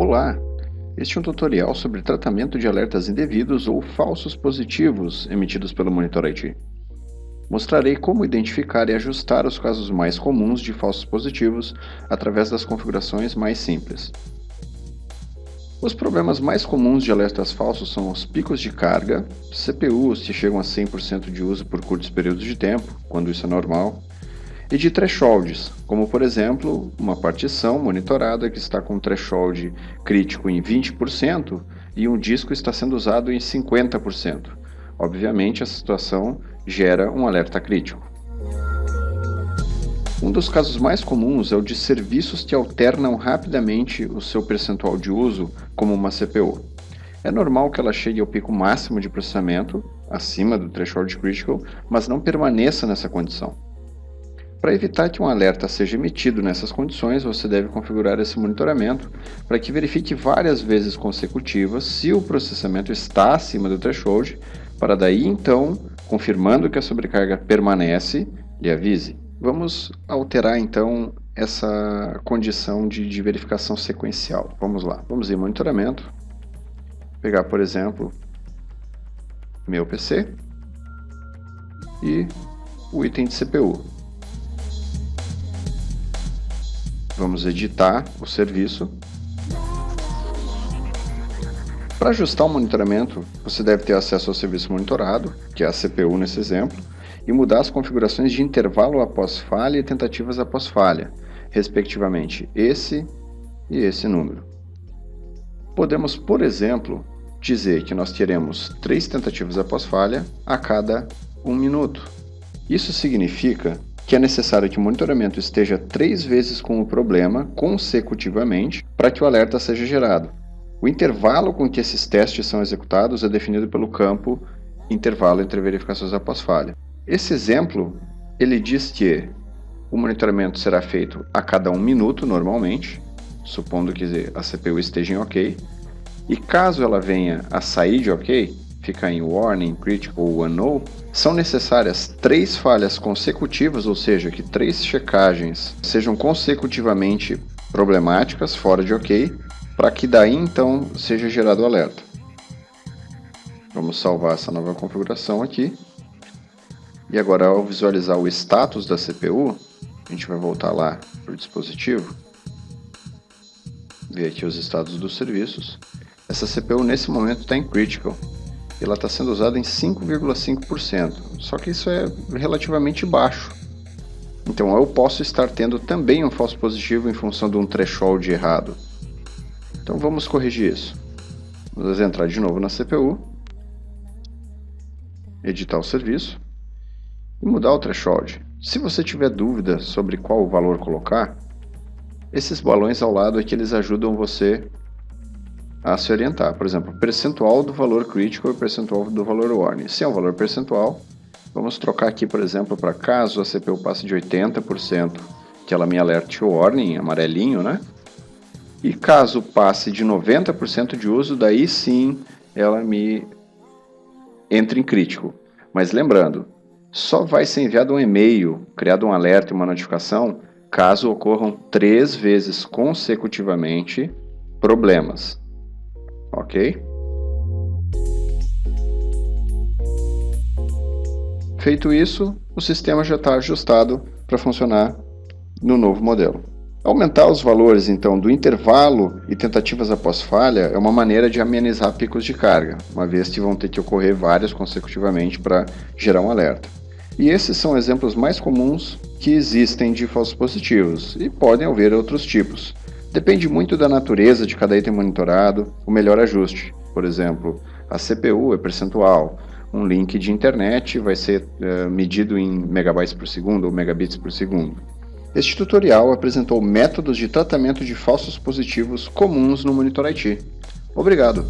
Olá! Este é um tutorial sobre tratamento de alertas indevidos ou falsos positivos emitidos pelo Monitor IT. Mostrarei como identificar e ajustar os casos mais comuns de falsos positivos através das configurações mais simples. Os problemas mais comuns de alertas falsos são os picos de carga, CPUs que chegam a 100% de uso por curtos períodos de tempo, quando isso é normal, e de thresholds, como por exemplo, uma partição monitorada que está com um threshold crítico em 20% e um disco está sendo usado em 50%. Obviamente, essa situação gera um alerta crítico. Um dos casos mais comuns é o de serviços que alternam rapidamente o seu percentual de uso, como uma CPU. É normal que ela chegue ao pico máximo de processamento, acima do threshold critical, mas não permaneça nessa condição. Para evitar que um alerta seja emitido nessas condições, você deve configurar esse monitoramento para que verifique várias vezes consecutivas se o processamento está acima do threshold, para daí então, confirmando que a sobrecarga permanece, lhe avise. Vamos alterar então essa condição de verificação sequencial. Vamos lá, vamos em monitoramento, pegar por exemplo meu PC e o item de CPU. Vamos editar o serviço. Para ajustar o monitoramento, você deve ter acesso ao serviço monitorado, que é a CPU nesse exemplo, e mudar as configurações de intervalo após falha e tentativas após falha, respectivamente esse e esse número. Podemos, por exemplo, dizer que nós teremos 3 tentativas após falha a cada 1 minuto. Isso significa que é necessário que o monitoramento esteja 3 vezes com o problema consecutivamente para que o alerta seja gerado. O intervalo com que esses testes são executados é definido pelo campo intervalo entre verificações após falha. Esse exemplo, ele diz que o monitoramento será feito a cada 1 minuto normalmente, supondo que a CPU esteja em OK, e caso ela venha a sair de OK, ficar em Warning, Critical ou Unknown, são necessárias 3 falhas consecutivas, ou seja, que 3 checagens sejam consecutivamente problemáticas, fora de OK, para que daí então seja gerado o alerta. Vamos salvar essa nova configuração aqui. E agora, ao visualizar o status da CPU, a gente vai voltar lá para o dispositivo, ver aqui os status dos serviços. Essa CPU nesse momento está em Critical. Ela está sendo usada em 5,5%, só que isso é relativamente baixo. Então eu posso estar tendo também um falso positivo em função de um threshold errado. Então vamos corrigir isso. Vamos entrar de novo na CPU, editar o serviço e mudar o threshold. Se você tiver dúvida sobre qual valor colocar, esses balões ao lado aqui eles ajudam você a se orientar. Por exemplo, percentual do valor critical e percentual do valor warning. Se é um valor percentual, vamos trocar aqui, por exemplo, para caso a CPU passe de 80%, que ela me alerte o warning, amarelinho, né? E caso passe de 90% de uso, daí sim ela me entra em crítico. Mas lembrando, só vai ser enviado um e-mail, criado um alerta e uma notificação, caso ocorram 3 vezes consecutivamente problemas. Ok? Feito isso, o sistema já está ajustado para funcionar no novo modelo. Aumentar os valores então do intervalo e tentativas após falha é uma maneira de amenizar picos de carga, uma vez que vão ter que ocorrer vários consecutivamente para gerar um alerta. E esses são exemplos mais comuns que existem de falsos positivos, e podem haver outros tipos. Depende muito da natureza de cada item monitorado, o melhor ajuste. Por exemplo, a CPU é percentual, um link de internet vai ser medido em megabytes por segundo ou megabits por segundo. Este tutorial apresentou métodos de tratamento de falsos positivos comuns no Monitor IT. Obrigado!